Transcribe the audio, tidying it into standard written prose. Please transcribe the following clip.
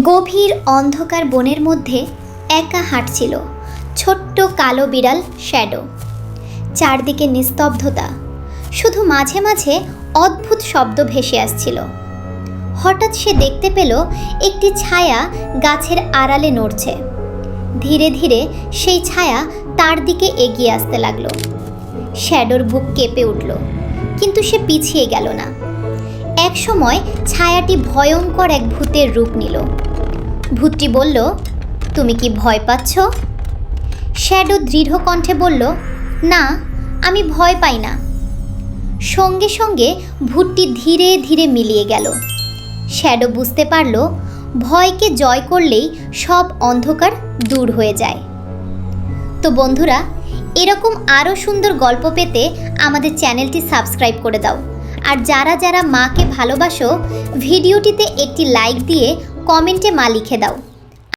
গভীর অন্ধকার বনের মধ্যে একা হাঁটছিল ছোট্ট কালো বিড়াল শ্যাডো। চারদিকে নিস্তব্ধতা, শুধু মাঝে মাঝে অদ্ভুত শব্দ ভেসে আসছিল। হঠাৎ সে দেখতে পেল একটি ছায়া গাছের আড়ালে নড়ছে। ধীরে ধীরে সেই ছায়া তার দিকে এগিয়ে আসতে লাগলো। শ্যাডোর বুক কেঁপে উঠল, কিন্তু সে পিছিয়ে গেল না। এক সময় ছায়াটি ভয়ঙ্কর এক ভূতের রূপ নিল। ভূতটি বলল, তুমি কি ভয় পাচ্ছ? শ্যাডো দৃঢ় কণ্ঠে বলল, না, আমি ভয় পাই না। সঙ্গে সঙ্গে ভূতটি ধীরে ধীরে মিলিয়ে গেল। শ্যাডো বুঝতে পারল, ভয়কে জয় করলেই সব অন্ধকার দূর হয়ে যায়। তো বন্ধুরা, এরকম আরও সুন্দর গল্প পেতে আমাদের চ্যানেলটি সাবস্ক্রাইব করে দাও। আর যারা যারা মাকে ভালোবাসো, ভিডিওটিতে একটি লাইক দিয়ে কমেন্টে মা লিখে দাও।